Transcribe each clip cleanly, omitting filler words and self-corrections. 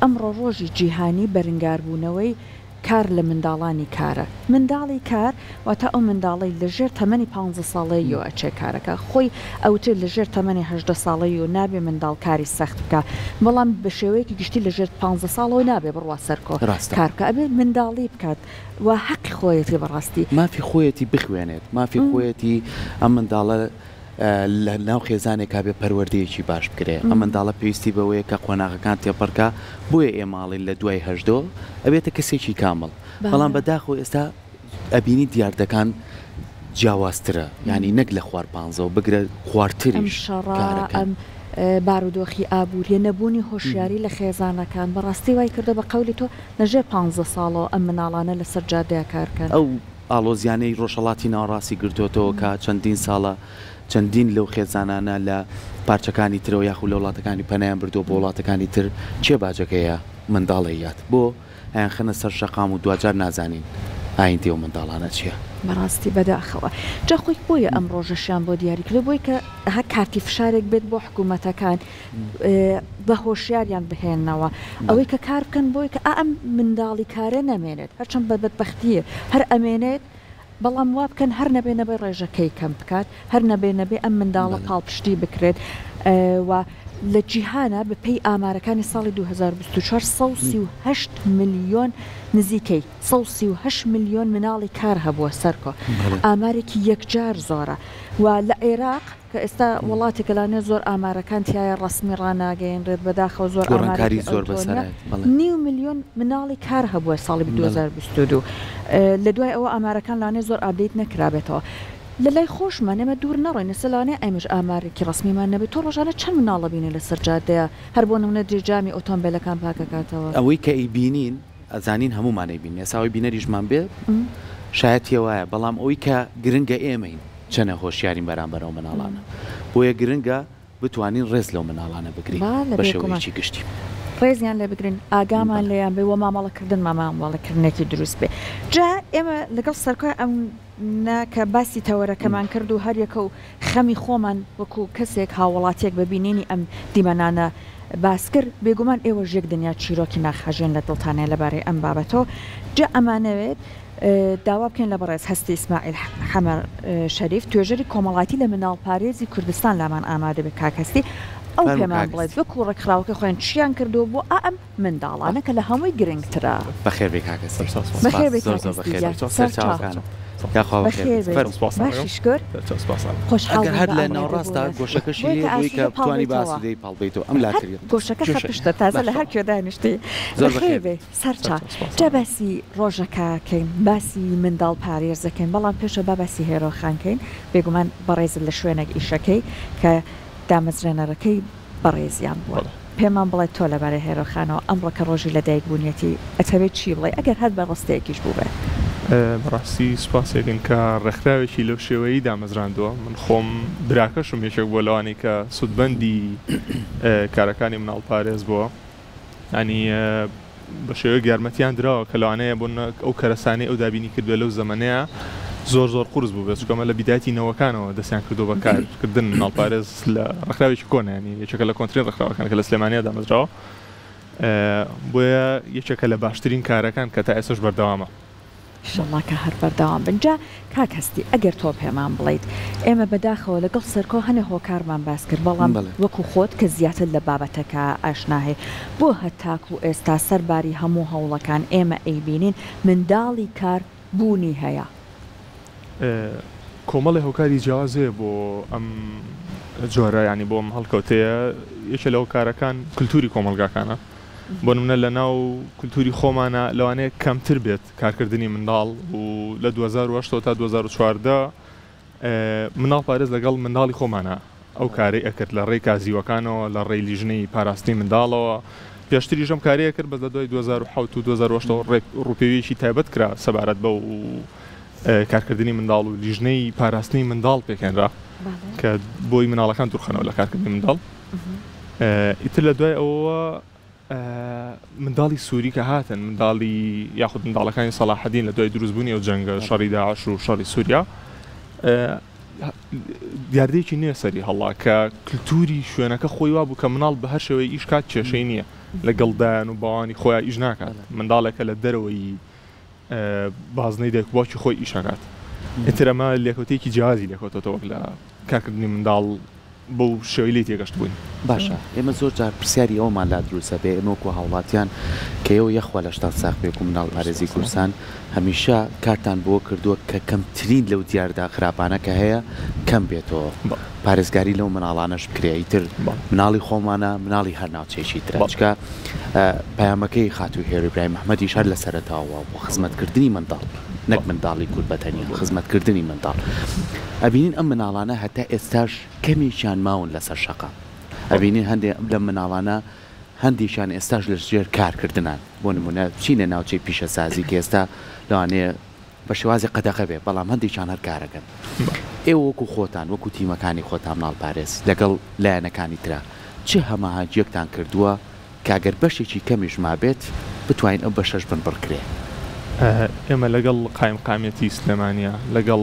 ئەمڕۆ ڕۆژی جیهانی بەرنگاربوونەوەی کار لە منداڵانی کارە. منداڵی کار واتە ئەو منداڵی لەژێر تەمەنی 15 ساڵەی و ئەچێ کارەکە خۆی ئەوتر لەژێر تەمەنی 18 ساڵەی و نابێ منداڵ کاری سەخت بکە، بەڵام بە شێوەیەکی گشتی لەژێر 15 ساڵەوە نابێ بڕوا سەرکۆ کارکە ئەبێ منداڵی بکات و حەقی خۆیەتی بەڕاستی مافی خۆیەتی بخوێنێت، مافی خۆیەتی ئەم منداڵە لە ناو خێزانێک کابێ پەروەردەیەکی باش بکرێ. ئەم منداڵە پێویستی بەوەیە کە قۆناغەکان تێپەڕکە بۆیە ئێماڵی لە دوای هەژدۆ ئەبێتە کەسێکی کامڵ. بەڵام بەداخۆ ئێستا ئەبینی دیاردەکان جیاوازترە، ینی نەک لە خوار 15 بگرە خواردتریش ئەم بارودۆخی ئابووریە نەبوونی هۆشیاری لە خێزانەکان بەڕاستی وای کردە بە قەولی تۆ لەژێر 15 ساڵەوە ئەم مناڵانە لەسەر جادەیە کارکەن. ئەو ئالۆزیانەی ڕۆژهەڵاتی ناڕاستی گرتوۆتەوە کە چەندین ساڵە چەندین لەو خێزانانە لە پارچەکانی ترەوە یاخو لە وڵاتەکانی پەنایان بردو بۆ وڵاتەکانی تر چێ باجەکەیە منداڵەیات بۆ ئەیان خەنە سەر شەقام و دوجار نازانین ئاین تێ و منداڵانە چییە؟ بەڕاستی بەداخەوە جا خۆی بۆیە ئەم ڕۆژەشیان بۆ دیاریکردو بۆی کە هە کارتی فشارێک بێت بۆ حکوومەتەکان بە هۆشیاریان بهێننەوە ئەوەی کە کار بکەن بۆی کە ئەم منداڵی کارە نەمێنێت هەرچەند بە بەدبەختیە هەر ئەمێنێت بەڵام وا بکەن هەر نەبێ نەبێ ڕێژەکەی کەم بکات هەر نەبێ نەبێ ئەم منداڵە پاڵپشتی بکرێت و لە جیهانە بە پێی ئامارەکانی ساڵی 2024 138 ملیۆن نزیکەی 138 ملیۆن مناڵی کار هەبووە سەرکۆ ئامارێکی یەکجار زۆرە و لە عێراق کە ئێستا وڵاتێکە لانێ زۆر ئامارەکان تایە ڕسمی ڕناگەیەنرێت بەداخەوە زۆر ئامارەکاری زۆر بەسەر 9 ملیۆن مناڵی کار هەبووە ساڵی 2022 لە دوای ئەوە ئامارەکان لانێ زۆر ئابدەیت نەکرابێتەوە. لە لای خۆشمان ئێمە دوور نەڕۆین سەلانێ ئەمەش ئامارێکی ڕسمیمان نەبێت تۆ ڕۆژانە چەند مناڵە بینی لەسەر جادەیە هەر بۆ نمونە درێژامی ئۆتۆمبیلەکان پاکەکاتەوە ئەوەی کە ئەیبینین ئەزانین هەمومانەی بین ئێساوی بینەریشمان بێ شایەتی وایە بەڵام ئەوەی کە گرنگە ئێمەین چەنە هۆشیارین بەرامبەرەوە مناڵانە بۆیە گرنگە بتوانین ڕێز لەو مناڵانە بگرین بە شێوەیەکی گشتی ڕێزیان لێ بگرین ئاگامان لێیان بێ وە مامەڵەکردن مامەڵەکردنێکی دروست بێ جا ئێمە لەگەڵ سەرکۆی ئەم کە باسی تەوەرەکەمان کرد و هەریەکە و خەمی خۆمان وەکو کەسێک هاوڵاتێک ببینینی ئەم دیمەنانە باس کرد بێگومان ئێوە ژێک دنیا چیرۆکی ناخەژێن لە دڵتانەیە لەبارەی ئەم بابەتەوە جا ئەمانەوێت داوا بکەین لە بەڕێز هەستی ئیسماعیل حەمەر شەریف توێژەری کۆمەڵایەتی لە مناڵپارێزی کوردستان لامان ئامادە بێ کاکەستی ئەو پێمان بڵێت وەکو ڕێکخراوەکە خۆیان چیان کردو بۆ ئەم منداڵانە کە لە هەمووی گرنگترە بەخێر بێ کاکەستی بەخێر بێ باشیشکر خۆشحاڵ هەر لە ناوڕاستە گۆشەکەشی بۆی کە بتوانی باسی دەی پاڵبیتەوە ئەم لاتری گۆشەکە خەپشتە تازە لە هەر کوێ دانیشتی بەخێر بێ سەرچا جا باسی ڕۆژەکەکەین باسی منداڵ پارێزەکەین بەڵام پێشە با باسی هێرۆخانکەین بێگومان بەڕێزت لە شوێنێک ئیشەکەی کە دامەزرێنەرەکەی بەڕێزیان بووە پێمان بڵێت تۆ لەبارەی هێرۆخانەوە ئەمڕۆ کە ڕۆژی لە دایکبوونیەتی ئەتەوێت چی بڵێ ئەگەر هەر بە ڕستەیەکیش بوو بێت بەڕاستی سوپاسێکن کە ڕێکخراوێکی لەو شێوەیەی دامەزراندووە من خۆم براکەشم یەکێک بۆ لەوانی کە سوودبەندی کارەکانی مناڵ پارێز بووە ینی بە شێوەیە یارمەتیان درراوە کە لەوانەیە بۆ ئەو کەرەسانەی ئەو دابینی کردووە لەو زەمانەیە زۆر قورس بوو بێت چکەمە لە بیداتی نەوەکانەوە دەستیان کردو بە کارکردن مناڵپارێز لە ڕێکخراوێکی کۆنیانی یەکێکە لە کۆنتترین ڕێکخراوەکان کە لە سلێمانیا دامەزراوە بۆیە یەکێکە لە باشترین کارەکان کە تا ئێسش بەردەوامە شڵڵا کە هەر بەردەوام بنجا کاکەستی ئەگەر تۆ پێمان بڵیت ئێمە بەداخەوە لەگەڵ سەرکۆ هەنێ هۆکارمان باس کرد بەڵام وەکو خۆت کە زیاتر لە بابەتەکە ئاشناهەیە بۆ هەتاکو و ئێستا سەرباری هەموو هەوڵەکان ئێمە ئەیبینین منداڵی کار بوونی هەیە کۆمەڵی هۆکاری جیازێ بۆ ئەم جۆرە ینی بۆ ئەم هەڵکەوتەیە یەکێ لەو کارەکان کولتوری کۆمەلگاکانە بۆ نمونە لە ناو کولتوری خۆمانە لەوانەیە کەمتر بێت کارکردنی منداڵ و لە 2008 تا 2014 مناڵ پارێز لەگەڵ منداڵی خۆمانە ئەو کاری ئەکرد لە ڕێی کازیوەکانەوە لە ڕێی لیژنەی پاراستنی منداڵەوە پێشتری ژەم کاریە کرد بە لە دوای 2007 و 2008 ڕوپێویەکی تایبەت کرا سەبارەت بە و کارکردنی منداڵ و لیژنەی پاراستنی منداڵ پێکەنرا کە بۆی مناڵەکان دوورخەنەوە لە کارکردنی منداڵ ئیتر لە دوای ئەوە منداڵی سووری کە هاتن منداڵی یاخود منداڵەکانی سەلاحەدین لە دوای دروستبوونی ئەو جەنگە شەڕی داعش و شەڕی سووریا دیاردەیەکی نییە سەری هەڵا کە کللتوری شوێنەکە خۆی وا بوو کە مناڵ بە هەر شێوەی ئیش کات کێشەی نییە لەگەڵدایان و باوانی خۆیان ئیش ناکات منداڵێکە لە دەرەوەی بازنەی دایکباوکی خۆی ئیشەکات ئێتر ئەمە لێکوتێکی جیازی لێکوتەوە لە کارکردنی منداڵ بەو شێوەی لێ تێگەشت بووین باشە ئێمە زۆر جار پرسیاری ئەومان لا دروستە بێ ئەمەوەکو هاوڵاتیان کە ئێوە یەخوا لە شتات ساخ بێک و مناڵ پارێزی کوردستان هەمیشە کارتان بۆ کردووە کە کەمترین لەو دیاردا خراپانە کە هەیە کەم بێتەوە پارێزگاری لەو مناڵانەش بکرێ ئیتر مناڵی خۆمانە مناڵی هەر ناوچێکی ترە چکە پەیامەکەی خاتووی هێرە ئیبراهیم محمەدیش هەر لە سەرەتاوە بۆ خزمەتکردنی منداڵ نەک منداڵی کورد بەتەنیا خزمەتکردنی منداڵ ئەبینین ئەم مناڵانە هەتا ئێستاش کەمیشیان ماون لەسەر شەقا ئەبینین هەندێک لە مناڵانە هەندێکیان ئێستاش لە ژێر کارکردنان بۆ نمونە چینە ناوچەی پیشەسازی کە ئێستا لەوانەیە بە شێوازی قەدەغە بێ بەڵام هەندێکیان هەر کارەکەن ئێوە وەکو خۆتان وەکو تیمەکانی خۆتان مناڵ پارێز لەگەڵ لایەنەکانی ترا چه هەماهەنگیەکتان کردووە کاگەر بەشێکی کەمیش مابێت بتوانین ئەو بەشەش بن بڕکرێ ئێمە لەگەڵ قایمقامەتی سلێمانیا لەگەڵ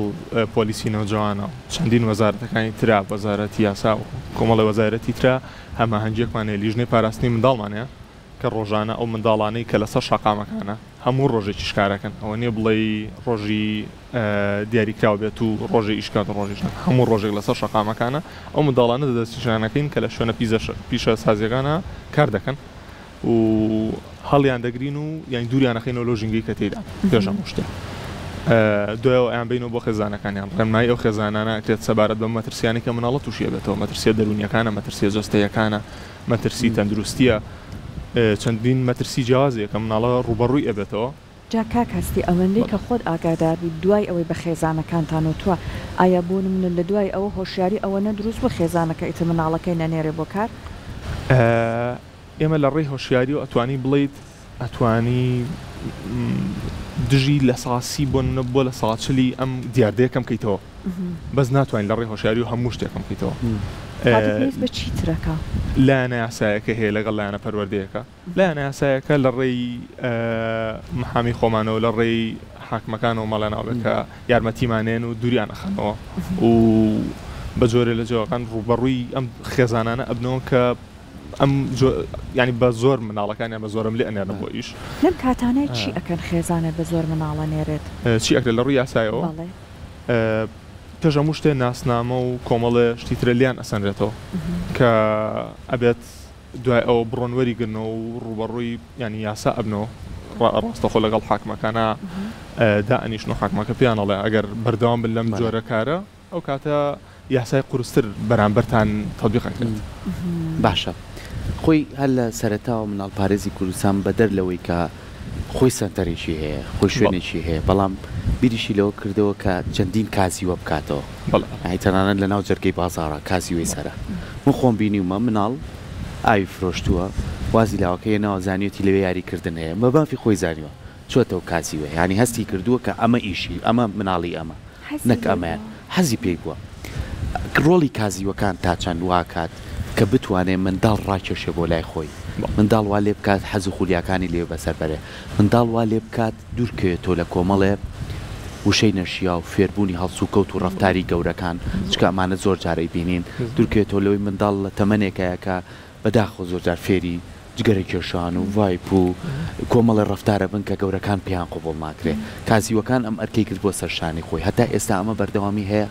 پۆلیسی نەوجوانە چەندین وەزارەتەکانی ترا وەزارەتی یاسا و کۆمەڵی وەزارەتی ترا هەماهەنگیەکمانەیە لیژنەی پاراستنی منداڵمانەیە کە ڕۆژانە ئەو منداڵانەی کە لەسەر شەقامەکانە هەموو ڕۆژێکی شکارەکەن ئەوە نییە بڵێ ڕۆژی دیاریکراوە بێت و ڕۆژی ئیشکات و ڕۆژیش هەموو ڕۆژێک لەسەر شەقامەکانە ئەو منداڵانە دەستنیشانەکەین کە لە شوێنە پیشە سازیەکانە کار دەکەن و هەڵیان دەگرین و یان دووریانەخینەوە لۆ ژینگەی کە تێدا پێشەم شتێ دوایەوە ئەیان بینەوە بۆ خێزانەکانیان ڕێنمایی ئەو خێزانانە کرێت سەبارەت بە مەترسیانی کە مناڵە تووشیە بێتەوە مەترسیە دەرونیەکانە مەترسیە جۆستەیەکانە مەترسی تەندروستیە چەندین مەترسی جیازەیە کە مناڵە ڕوبەڕووی ئەبێتەوە جا کاک هەستی ئەوەندەی کە خۆت ئاگاداری دوای ئەوەی بە خێزانەکانتان و توە ئایا بۆ نمونە لە دوای ئەوە هۆشیاری ئەوە نەدروست بە خێزانەکە ئیتر مناڵەکەی نەنێرێ بۆ کار ئێمە لە ڕێی هۆشیاری و ئەتوانی بڵیت ئەتوانی دژی لە ساسی بۆ لە ساچلی ئەم دیاردەیەکەم کەیتەوە بەس ناتوانین لە ڕێی هۆشیاری و هەموو شتێکم کەیتەوە بە چی ترەکە لایەنە یاسایەکە هەیە لەگەڵ لایەنە پەروەردەیەەکە لایەنە یاسایەکە لە ڕێی محامی خۆمانەوە لە ڕێی حاکمەکانەوە مەڵێناوە کە یارمەتیمانێن و دووریان ئەخەنەوە و بە جۆرە لە جێوەکان ڕوبەڕووی ئەم خێزانانە ئەبنەوە کە ئەم ینی بە زۆر مناڵەکانیان بە زۆرم لێ ئەنێنە بۆ ئیش لەم کاتانەی چی ئەکەن خێزانە بە زۆر مناڵە نێرێت چی ئەکرێت لە ڕووی یاسایەوە پێش هەموو شتێ ناسنامە و کۆمەڵێ شتی ترە لیان ئەسەنرێتەوە کە ئەبێت دوای ئەوە بڕۆنوەری گرنەوە و ڕوبەڕووی ینی یاسا ئەبنەوە ڕاستەخۆ لەگەڵ حاکمەکانە دائنیشن و حاکمەکە پیانەڵێ ئەگەر بەردەوام بن لەم جۆرە کارە ئەو کاتە یاسای قورستر بەرامبەرتان تەطبیقەکرێت باشە خۆی هەر لە سەرەتاوە مناڵ پارێزی کوردستان بەدەر لەوەی کە خۆی سەنتەرێکی هەیە خۆی شوێنێکی هەیە بەڵام بیریشی لەوە کردەوە کە چەندین کازیوە بکاتەوە تەنانەت لە ناو جەرگەی بازاڕە کازیوەی سەرە من خۆم بینیومە مناڵ ئاوی فرۆشتووە وازی لاوەکەی ناوزانیەتی لەوێ یاریکردن هەیە مەبافی خۆی زانیوە چۆتەوە کازیوە ینی هەستی کردووە کە ئەمە ئیشی ئەمە مناڵی ئەمە نەک ئەمەیە حەزی پێی بووە ڕۆڵی کازیوەکان تا چەند واکات کە بتوانێت منداڵ ڕاکێشێ بۆ لای خۆی منداڵ وا لێ بکات حەز و خولیاکانی لێ بەسەر بەرێ منداڵ وا لێ بکات دوورکەوێتەوە لە کۆمەڵێ وشەی نەشیا و فێربوونی هەڵسو و کەوت و ڕەفتاری گەورەکان چکە ئەمانە زۆر جارەی بینین دوورکەوێتەوە لەوەی منداڵ لە تەمەنێکەیەکە بەداخۆ زۆر جار فێری جگەرە کێشان و ڤایپ و کۆمەڵی ڕەفتارە بن کە گەورەکان پێیان قوبوڵ ناکرێ کازیوەکان ئەم ئەرکەی کرد بۆ سەرشانی خۆی هەتا ئێستا ئەمە بەردەوامی هەیە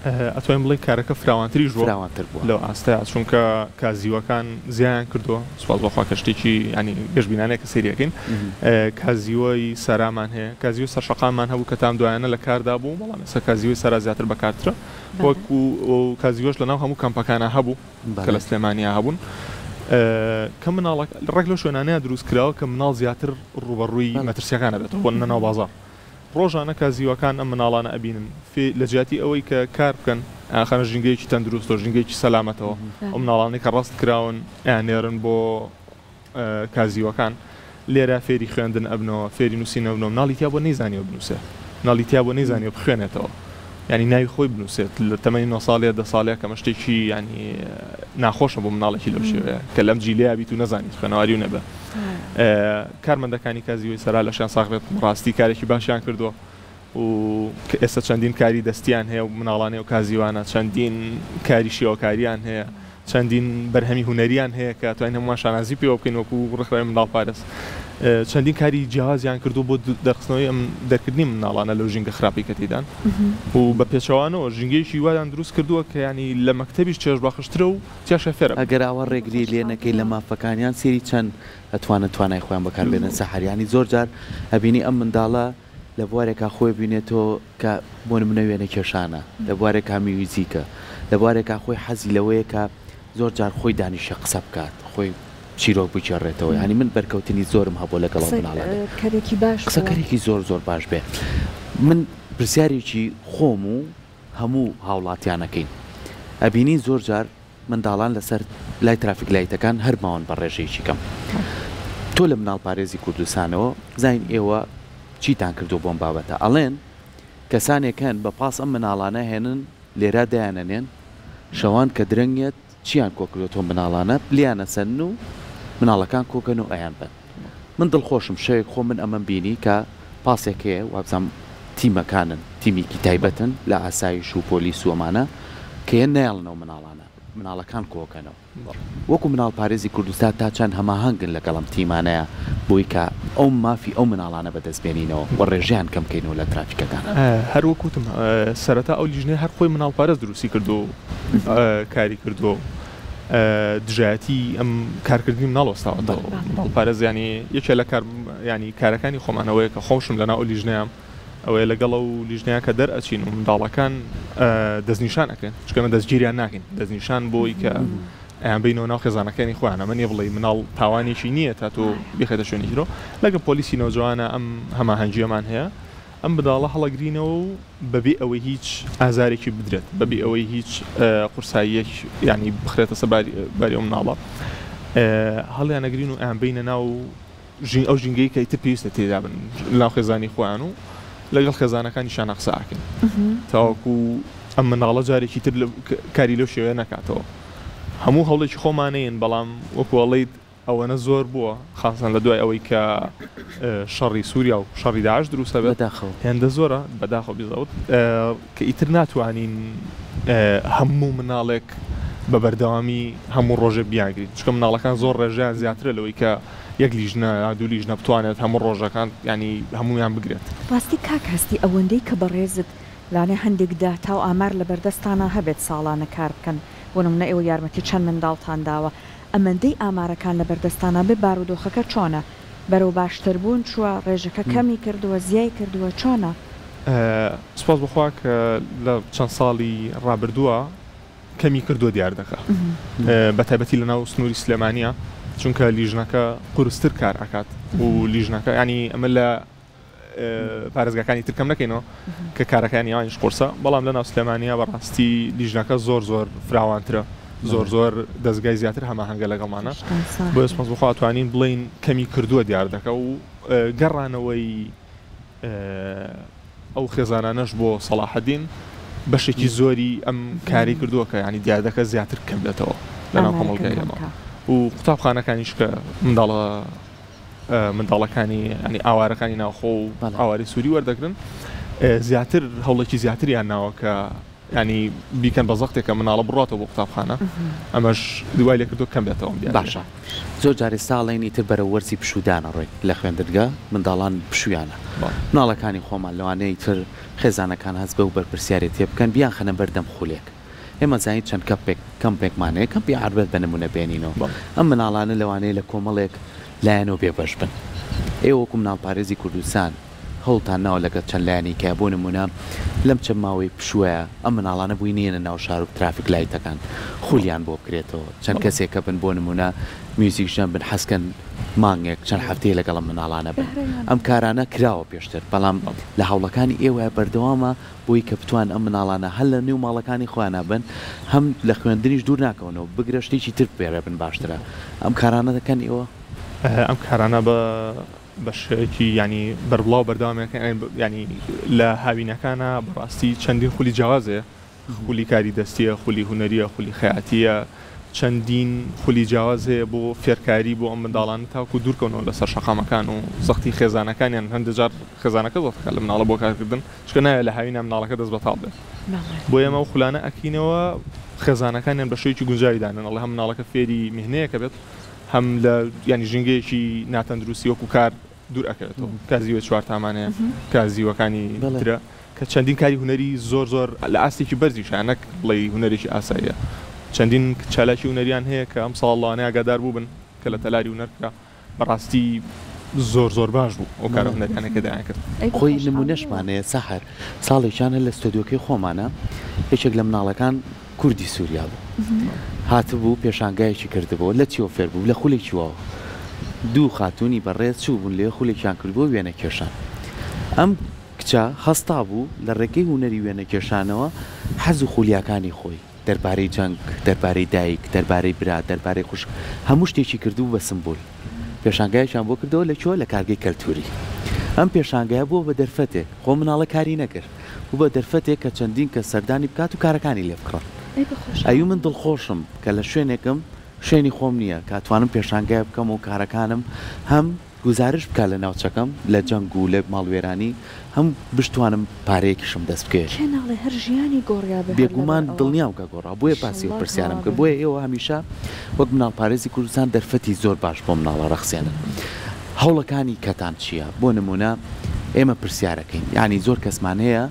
ئەتوانین بڵێ کارەکە فراوانتری فراوانتر بووە لەو ئاستەیە چونکە کازیوەکان زیان کردووە سوپاس بەخوا کە شتێکی ینی گەشتبینانەیە کە سریەکەین کازیوەی سەرامان هەیە کازیوە سەرشەقامان هەبوو کە تام دوایانە لە کاردا بوو بەڵام ئێستا کازیوەی سەرا زیاتر بەکارترە وەکو کازیوەش لەناو هەموو کەمپەکانە هەبوو کە لە سلێمانیا هەبوون کە مناڵک ڕێک لەو شوێنانەیە دروست کراوە کە مناڵ زیاتر ڕوبەڕووی مەترسیەکانە بێتەوە بۆ نەناو بازاڕ ڕۆژانە کازیوەکان ئەم مناڵانە ئەبینن لە جیاتی ئەوەی کە کار بکەن ئاخەنە ژینگەیەکی تەندروست و ژینگەیەکی سەلامەتەوە ئەو مناڵانەی کە ڕاست کراون ئەیانێرن بۆ کازیوەکان لێرە فێری خوێندن ئەبنەوە فێری نووسینەوە مناڵیتیا بۆ نەیزانیوە بنووسێ مناڵیتیا بۆ نەیزانیوە بخوێنێتەوە ینی ناوی خۆی بنووسێت لە تەمەنی 9 ساڵێ 10 ساڵەیە کە شتێکی ینی ناخۆشە بۆ مناڵێکی لەو شێوەیە کە لەم جیلەیە بیت و نەزانیت خوێنەواری و نەبێ کارمەندەکانی کازیوەی سەرا لەشیان ساغرێت ڕاستی کارێکی باشیان کردووە و ئێستا چەندین کاری دەستیان هەیە و مناڵانێ و کازیوانە چەندین کاری شێوەکاریان هەیە چەندین بەرهەمی هونەریان هەیە کە توانین هەمووان شانازی پێوە بکەین وەکو ڕێکخراوی منداڵ پارێز چەندین کاری جیاوازیان کردو بۆ دەرخستنەوەی ئەم دەرکردنی مناڵانە لەو ژینگە خراپی کە تێدان و بە پێچەوانەوە ژینگەیەکی وادان دروست کردووە کە ینی لە مەکتەبیش چێژ باخشترە و تیاشە فێرە ئەگەر ئەوە ڕێگری لێ نەکەی لە مافەکانیان سێری چەند ئەتوانن توانای خۆیان بەکاربێنن سەحریانی زۆر جار ئەبینی ئەم منداڵە لە بوارێکا خۆی بینێتەوە کە بۆ نمونە وێنە کێشانە لە بوارێکا میوزیکە لە بوارێکا خۆی حەزی لەوەیە کە زۆر جار خۆی دانیشە قسە بکات خۆی چیرۆک بچێڕێتەوە ینی من بەرکەوتنی زۆرم هەبوو لەگەڵ مناڵانە کارێکی باش قسەکەرێکی زۆر باش بێ من پرسیارێکی خۆم و هەموو هاوڵاتیانەکەین ئەبینی زۆر جار منداڵان لەسەر لای ترافیک لایتەکان هەر ماوەن بە ڕێژەیەکی کەم تۆ لە مناڵ پارێزی کوردستانەوە زین ئێوە چیتان کردو بۆم بابەتە ئەڵێن کەسانێکەن بە پاس ئەم مناڵانە هێنن لێرە دایانەنێن شەوان کە درەنگێت چیان کۆکرێتەوە مناڵانە لیانە سەن و مناڵەکان کۆکەن و ئەیان بن من دڵخۆشم شەیەک خۆ من ئەمەم بینی کە پاسێکەیە وابزانام تیمەکانن تیمیکی تایبەتن لە ئاسایش و پۆلیس و ئەمانە کە هێن نایڵنەوە مناڵەکان کۆکەنەوە وەکو مناڵ پارێزی کوردستان تا چەند هەماهەنگن لەگەڵم تیمانەیە بۆی کە ئەو مافی ئەو مناڵانە بەدەستبێنینەوە و ڕێژیان کەم بکەینەوە لە ترافیکەکان هەروەکوتم سەرەتا ئەو لیژنەیە هەر خۆی مناڵ پارێز دروستی کردو کاری کردو دژایەتی ئەم کارکردنی مناڵۆستاوە مناڵ پارێز ینی یەکێ لە ینی کارەکانی خۆمانەوەیە کە خۆشم لەنا ئەو لیژنەیە ئەوەیە لەگەڵ و لیژنەیە کە دەرئەچین و منداڵەکان دەستنیشانەکەن چکەمە دەستگیریان ناکەین دەستنیشان بۆی کە ئەیان بینەوە ناو خێزانەکانی خۆیانە من ێ بڵێ مناڵ تاوانێکی نییە تا تۆ بخێتە شوێنی هیرۆ لەگە پۆلیسی نەوجوانە ئەم هەماهەنگیەمان هەیە ئەم بداڵە هەڵەگرینەوە و بەبێ ئەوەی هیچ ئازارێکی بدرێت بەبێ ئەوەی هیچ قورساییەک ینی بخرێتە سەر باری ئەو مناڵە هەڵیان نەگرین و ئەیان بینە ناو ئەو ژینگەی کە ئیتر پێویستە تێدا بن ناو خێزانی خۆیان و لەگەڵ خێزانەکانی شان قسەکەن تاوەکو ئەم مناڵە جارێکی تر کاری لەو شێوەیە نەکاتەوە هەموو هەوڵێکی خۆمانەیەن بەڵام وەکوڵیت ئەوەنە زۆر بووە خاصن لە دوای ئەوەی کە شەڕی سووریا و شەڕی داعش دروستە بێت هێندە زۆرە بەداخەوە بیزەوت کە ئیتر ناتوانین هەموو مناڵێک بە بەردەوامی هەموو ڕۆژە بیاگرین چکە مناڵەکان زۆر ڕێژیان زیاترە لەوەی کە یەک لیژنە دوو لیژنە بتوانێت هەموو ڕۆژەکان ینی هەمویان بگرێت ڕاستی کاکەستی ئەوەندەی کە بەڕێزت لانێ هەندێکدا تا و ئامار لە بەردەستانە هەبێت ساڵانە کار بکەن بۆ نمونە ئێوە یارمەتی چەند منداڵتان داوە ئەمەندەی ئامارەکان لە بەردەستانە بێ بارودۆخەکە چۆنە بەرەو باشتر بوون چووە ڕێژەکە کەمی کردووە زیای کردووە چۆنە سپاس بخوا کە لە چەند ساڵی ڕابردووە کەمی کردووە دیار دەکە بە تایبەتی لە ناو سنووری سلێمانیە چونکە لیژنەکە قورستر کار ئەکات و لیژنەکە ینی ئەمە لە پارێزگاکانی ترکەم نەکەینەوە کە کارەکانی ئەوانیش قورسە بەڵام لە ناو سلێمانیە بەڕاستی لیژنەکە زۆر فراوانترە زۆر دەستگای زیاتر هەماهەنگە لەگەڵمانە بۆ سپاس بخوا توانین بڵین کەمی کردووە دیار دەکە و گەڕانەوەی ئەو خێزانانەش بۆ سەلاحەدین بەشێکی زۆری ئەم کاری کردووە کە ینی دیار دەکە زیاتر کەم بێتەوە لەناو کۆمەڵگەی ئێمە و قوتابخانەکانیش کە منداڵەکانی ینی ئاوارەکانی ناوخۆ و ئاواری سووری وەردەگرن زیاتر هەوڵێکی زیاتریان ناوە کە ینی بیکەن بە زەختێکە مناڵە بڕاتەوە بۆ قوتابخانە ئەمەش دوای لێ کردو کەم بێتەوە باشە زۆر جاری ساڵێن ئیتر بەرە وەرزی پشودانە ڕۆی لە خوێندرگە منداڵان پشویانە مناڵەکانی خۆمان لەوانەیە ئیتر خێزانەکان هەست بە و بەرپرسیارێت تێ بکەن بیان خەنە بەردەم خولێک ئێمە زانین چەند کەمپێکمانەیە کەمپی عربەت بە نمونە بێنینەوە ئەم مناڵانە لەوانەیە لە کۆمەڵێک لایەنەوە بێبەش بن ئێوە وەکو مناڵ پارێزی کوردستان هەوڵتان ناوە لەگەڵ چەند لایەنی کە بۆ نمونە لەم چەند ماوەی پشووەیە ئەم مناڵانە بووینێنە ناو شار و ترافیک لایتەکان خولیان بۆ بکرێتەوە چەند کەسێکە بن بۆ نمونە میوزیکژان بن حەسکەن مانگێک چەند هەفتەیە لەگەڵ مناڵانە بن ئەم کارانە کراوە پێشتر بەڵام لە هەوڵەکانی ئێوە بەردەوامە بۆی کە بتوان ئەم مناڵانە هەل لە نێو ماڵەکانی خۆیانە بن هەم لە خوێندنیش دوور ناکەونەوە بگرە شتێکی تر پێرە بن باشترە ئەم کارانە دەکەن ئێوە ئەم کارانە بە شێوەیەکی ینی بەربڵاو بەردەوامەکە ینی لە هاوینەکانە بەڕاستی چەندین خولی جیاوازەیە خولی کاری دەستیە خولی هونەریە خولی خەیاتیە چەندین خولی جیاواز هەیە بۆ فێرکاری بۆ ئەم منداڵان تاوکو دوورکەونەوە لەسەر شەقامەکان و سەختی خێزانەکانیان هەندێک جار خێزانەکە زۆرەکە لە مناڵە بۆ کارکردن چکە نایە لە هاوینە مناڵەکە دەست بەتاڵ بێت بۆ ئێمە و خولانە ئەکینەوە خێزانەکانیان بە شێوکی گونجاویدانن ئەڵێ هەم مناڵەکە فێری میهنەیەکە بێت هەم لە ینی ژنگەیەکی ناتەندروستی وەکو کار دوور ئەکەوێتەوە کازیوە چوار تامانەیە کازیوەکانی ترە کە چەندین کاری هوەری زۆر لە ئاستێکی بەرزیشانەک بڵێ هوەرێکی ئاساییە چەندین چالاکی هوەریان هەیە کە ئەم ساڵانە ئاگادار بوو بن کە لە تەلاری هوەرکرا بەڕاستی زۆر باش بوو ئەو کارە هوەریانەکە دایان کرد خۆی نمونەشمانەیە سەحر ساڵێکیانە لە ستۆدیۆکەی خۆمانە یەکێک لە مناڵەکان کوردی سووریا بوو هاتبوو پێشانگایەکی کردبوو لە چیۆ فێر بوو لە خولێکی واوە دوو خاتونی بەڕێز چوو بوون لێ خولێکیان کردبوو وێنە کێشان ئەم کچە هەستا بوو لە ڕێگەی هوەری وێنە کێشانەوە حەز و خولیاکانی خۆی دەربارەی جەنگ دەربارەی دایک دەربارەی برا دەربارەی خوشک هەموو شتێکی کردو بە سمبول پێشانگایشان بۆ کردەوە لەکوێ لە کارگەی کەلتوری ئەم پێشانگایە بووە بە دەرفەتێک خۆ مناڵە کاری نەکرد بوو بە دەرفەتێک کە چەندین کە سەردانی بکات و کارەکانی لێ بکڕن ئەیوو من دڵخۆشم کە لە شوێنێکم شوێنی خۆم نییە کاتوانم پێشانگای بکەم و کارەکانم هەم گزارش بکە لە ناوچەکەم لە جەنگ و لە ماڵوێرانی هەم بشتوانم پارەیەکیشم دەست بکەێت بێگومان دڵنیاوکە گۆڕا بۆیە پاسی و پرسیارم کرد بۆیە ئێوە هەمیشە وەک مناڵ پارێزی کوردستان دەرفەتی زۆر باش بۆ مناڵە ڕەخسێنن هەوڵەکانی کەتان چییە بۆ نمونە ئێمە پرسیارەکەین یعنی زۆر کەسمان هەیە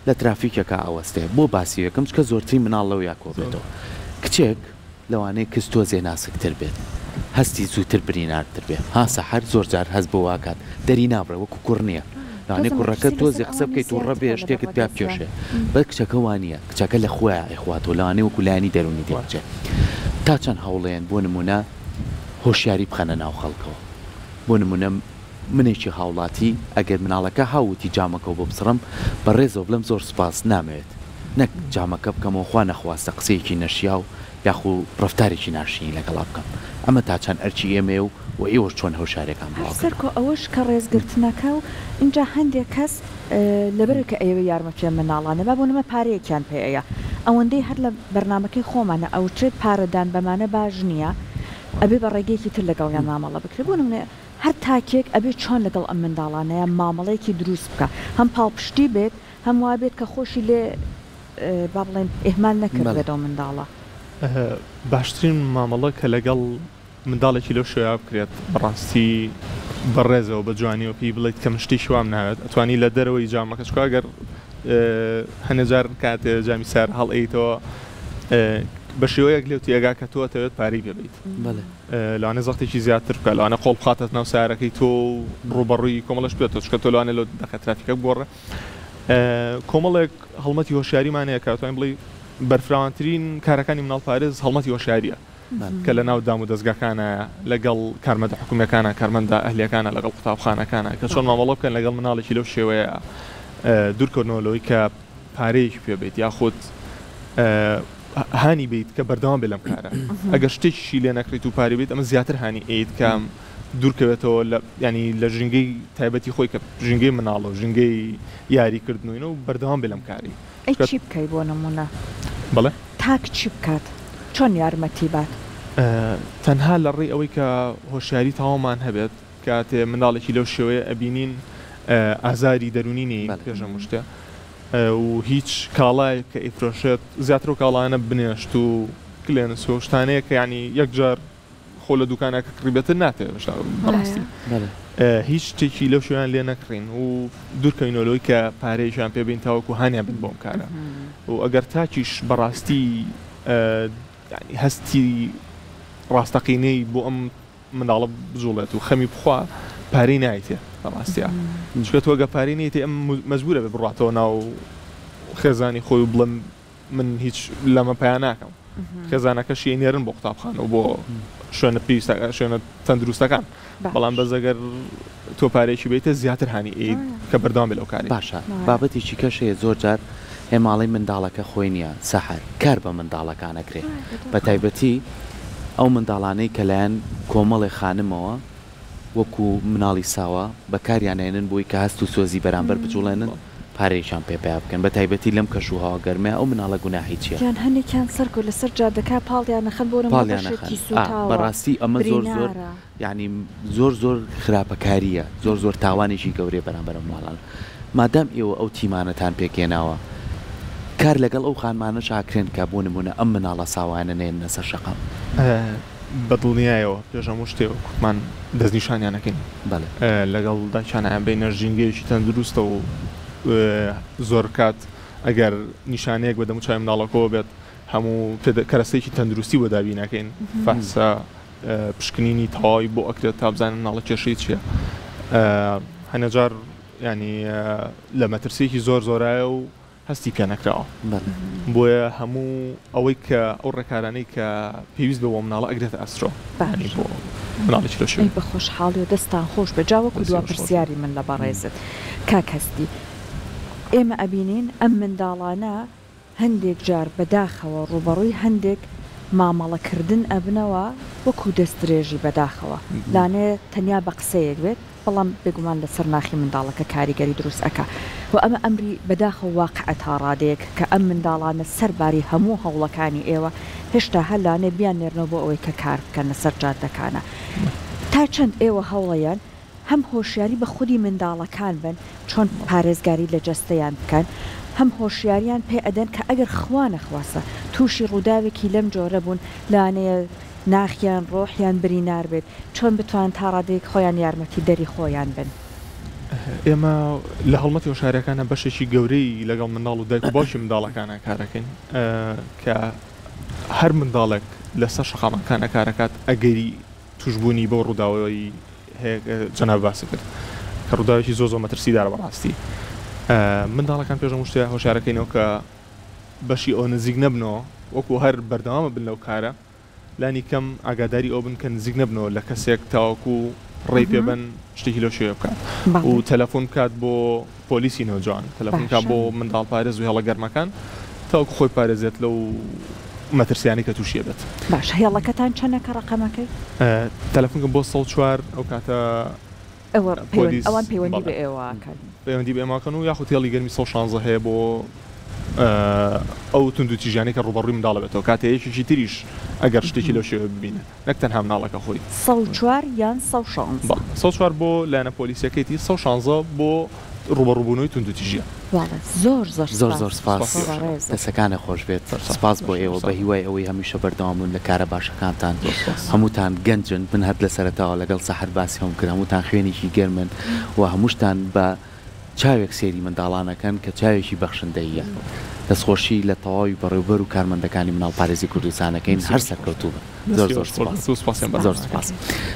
لە ترافیکەکە ئەوەستەیە بۆ باسی یەکەم چکە زۆرتری مناڵ لەو یا کۆبێتەوە کچێک لەوانەیە کەس تۆزێ ناسکتر بێت هەستی زووتر بریناردتر بێت ها سەحەر زۆر جار هەست بۆ واکات دەری نابڕێ وەکو کوڕ نییە لەوانەیە کوڕەکە تۆزی قسە بکەیت و ڕەبێ شتێکت پیا بکێشێ بە کچەکە وانە کچەکە لە خۆیان ئەیخواتەوە لەوانەیە وەکو لایانی دەرونی دێبچێت تا چەند هەوڵێن بۆ نمونە هۆشیاری بخەنە ناو خەڵکەوە بۆ نمونە منێکی هاوڵاتی ئەگەر مناڵەکە هاوتی جامەکە بۆ بسڕم بە ڕێزەوە بڵم زۆر سپاس نامەوێت نەک جامەکە بکەمەوە خوا نەخواستە قسەیەکی نەشیا و یاخو ڕفتارێکی ناشینی لەگەڵا بکەم ئەمە تا چەند ئەرچی ئێمێ و ئێوە چۆن هەوشارێکان سەرکۆ ئەوەش کە ڕێزگرتنەکە و اینجا هەندێک کەس لەبەر کە ئێوە یارمە پێ مناڵانە با بۆ نەمە پارەیەکیان پێەیە ئەوەندەی هەر لە بەرنمەکەی خۆمانە ئەو چێت پارەدان بەمانە باش نییە ئەبێ بە ڕێگەیەکی تر لەگەڵیان مامەڵە بکرێت بۆ نمونە هەر تاکێک ئەبێ چۆن لەگەڵ ئەم منداڵانەیە مامەڵەیەکی دروست بکە هەم پاڵپشتی بێت هەم وا بێت کە خۆشی لێ با بڵێن ئێهمال نەکردێتەوە منداڵە باشترین مامەڵە کە لەگەڵ منداڵێکی لەو شویا بکرێت بەڕاستی بەڕێزەوە بە جوانیەوە پێی بڵێت کە مشتی شوام ناوێت ئەتوانی لە دەرەوەی جامەکە چکە ئەگەر هەنێجار کاتێ جامی سار هەڵئیتەوە بە شێوەیەک لێو تێگا کە تۆ دەوێت پارەی پێبیت لەوانە زەختێکی زیاتر بکە لەوانە قۆڵ بخاتت ناو سارەکەی تۆ ڕوبەڕووی کۆمەڵش بێتەوە چکە تۆ لەوانە لەو دەخە ترافیکە بگۆڕە کۆمەڵێک هەڵمەتی هۆشیاریمانەیە کە توانین بڵێ بەرفراوانترین کارەکانی مناڵ پارێز هەڵمەتی هۆشیاریە کە لە ناو دام و دەستگاکانە لەگەڵ کارمەندە حکوومەکانە کارمەندە ئەهلیەکانە لەگەڵ قوتابخانەکانە کە چۆن مامەڵە بکەن لەگەڵ مناڵێکی لەو شێوەیە دوورکەوتنەوەی کە پارەیەکی پێبێت یاخود هانی بیت کە بەردەوام بێ لەم کارە ئەگەر شتێکیشی لێ نەکرێت و پارێ بێت ئەمە زیاتر هانی ئەیت کەم دوورکەوێتەوە ینی لە ژنگەی تایبەتی خۆی کە ژنگەی مناڵە و ژنگەی یاریکردنەوەی و بەردەوام بێ لەم کاری چی بکەی بۆ نمونە بڵێ تاک چی بکات چۆن یارمەتی بات تەنها لە ڕێی ئەوەی کە هۆشیاری تەواومان هەبێت کاتێ منداڵێکی لەو شێوەیە ئەبینین ئازاری دەرونی نین پێشە مشتە و هیچ کاڵایە کە ئیفرۆشێت زیاتر و کاڵانە بنێشت و کلێنس و شتانەیە کە ینی یەکجار خۆ لە دوکانەکە کڕیبێتە ناتێت بەڕاستی هیچ شتێکی لەو شویان لێ نەکڕین و دوورکەینەوەی کە پارەیەشیان پێبین تاوەکو هانیان بن بۆم کارە و ئەگەر تاکیش بەڕاستی هەستی ڕاستەقینەی بۆ ئەم منداڵە بزوڵێت و خەمی بخوا پارەی نایتێ بەڕاستیە چکە تۆ ئەگە پارەی نێتی ئەم مەجبورە بێ بڕاتەوە ناو خێزانی خۆی و بڵم من هیچ لەمە پایان ناکەم خێزانەکەشی نێرن بۆ قوتابخانە و بۆ شوێنە پێویستە شوێنە تەندروستەکان بەڵام بەزەگەر تۆ پارێکی بیتە زیاتر هانی ئید کە بەردەوام بێ لەو کاری باشە بابەتێکی کەشەیە زۆر جار هێماڵی منداڵەکە خۆی نییە سەحەر کار بە منداڵەکانەکرێت بە تایبەتی ئەو منداڵانەی کە لایەن کۆمەڵی خانمەوە وەکو مناڵی ساوە بەکاریانێنن بۆی کە هەست و سۆزی بەرامبەر بجوڵێنن پارێکیان پێ بکەن بە تایبەتی لەم کەشوها گەرمێ ئەو مناڵە گوناهی چییە؟ یان هەنێکیان سەرکۆ لەسەر جادەکە پاڵیان نەخەن بۆ پاڵیانەخەن بەڕاستی ئەمە زۆر ینی زۆر خراپەکاریە زۆر تاوانێکی گەورەی بەرامبەر ماڵان مادام ئێوە ئەو تیمانەتان پێکێناوە کار لەگەڵ ئەو خانمانە چاکرێن کە بۆ نمونە ئەم مناڵە ساوانە نێنە سەر شەقام بەدڵنیایەوە پێشەمو شتێ کوتمان دەستنیشانیانەکەین لەگەڵ داچانیان بینە ژینگەیەکی تەندروستە و زۆر کات ئەگەر نیشانەیەک بە دەموچای مناڵەکەەوە بێت هەموو کەرەستەیەکی تەندروستی بۆ دابینەکەین فەرسە پشکنینی تەواوی بۆ ئەکرێت تا بزانن مناڵە کێشەی چییە هەنەجار ینی لە مەترسێکی زۆرایە و هەستی پێ نەکراوە بۆیە هەموو ئەوەی کە ئەو ڕێکارانەی کە پێویست بە بۆ مناڵە ئەگرێتە ئەسترۆ مناڵێکی لە شوێ بە خۆشحاڵی و دەستان خۆش بەجاوەکو دوا پرسیاری من لە بەڕێزت کاک هەستی ئێمە ئەبینین ئەم منداڵانە هەندێک جار بەداخەوە ڕوبەڕووی هەندێک مامەڵەکردن ئەبنەوە وەکو دەست درێژی بەداخەوە لانێ تەنیا بە قسەیەک بێت بەڵام بێگومان لەسەر ناخی منداڵەکە کاریگەری دروست ئەکا و ئەمە ئەمری بەداخە واقعە تا ڕادەیەک کە ئەم منداڵانە سەرباری هەموو هەوڵەکانی ئێوە هێشتا هەلانێ بیان نێرنەوە بۆ ئەوەی کە کار بکەن لەسەر جادەکانە تا چەند ئێوە هەوڵەیان هەم هۆشیاری بە خودی منداڵەکان بن چۆن پارێزگاری لە جەستەیان بکەن هەم هۆشیاریان پێ ئەدەن کە ئەگەر خوا نەخواسە تووشی ڕووداوێکی لەم جۆرە بوون لانەیە ناخیان ڕۆحیان برینار بێت چۆن بتوان تا ڕادەیەک خۆیان یارمەتی دەری خۆیان بن ئێمە لە هەڵمەتی هۆشارەکانە بەشێکی گەورەی لەگەڵ منداڵ و دایک و باشی منداڵەکانە کارەکەین کە هەر منداڵێک لەسەر شەقامەکانە کارەکات ئەگەری توشببوونی بۆ ڕووداوەی جەناب باس کرد کە ڕووداوێکی زۆر مەترسیدارە بەڕاستی منداڵەکان پێشەم شتێ هۆشارەکەینەوە کە بەشی ئەو نزیک نەبنەوە وەکو هەر بەردەوامە بن لەو کارە لانی کەم ئاگاداری ئەو بن کە نزیک نەبنەوە لە کەسێک تاوەکو ڕێی پێبن شتێکی لەو شوێ بکات و تەلەفۆن بکات بۆ پۆلیسی نەوجوان تەلەفۆن کات بۆ منداڵ پارێز و هێڵە گەرمەکان تاوەکو خۆی پارێزێت لەو مەترسیانی کە تووشیە بێت باش هێڵەکەتان چەندەکە ڕقەمەکەی تەلەفۆنکە بۆ 104 ئەو کاتە ئەوان پەیوەندی بە ئێوەکەن پەیوەندی بە ئێماکەن و یاخود هێڵی گەرمی 116 هەیە بۆ ئەو تونند و تیژانەی کە ڕوبەڕووی منداڵە بێتەوە کاتەیەکێکی تریش ئەگەر شتێکی لەو شێوە ببینە نەک تەنها مناڵەکە خۆی 104 یان 116 بۆ لایەنە پۆلیسیەکەیتی 116 بۆ ڕوبەڕووبوونەوەی تونند و تیژە زۆر سپاس دەسەکانە خۆش بێت سپاس بۆ ئێوە بە هیوای ئەوەی هەمیشە بەردەوامون لە کارە باشەکانتان هەمووتان گەنجن من هەر لە سەرەتاوە لەگەڵ سەحەت باسی هەم کرد هەمووتان خوێنێکی گەرمن و هەمووشتان بە چاوێک سێری منداڵانەکەن کە چاوێکی بەخشندەیە دەستخۆشی لە تەواوی بەڕێوەبەر و کارمەندەکانی مناڵ پارێزی کوردستانەکەین هەر سەرکەوتوو بە زۆر سپاس.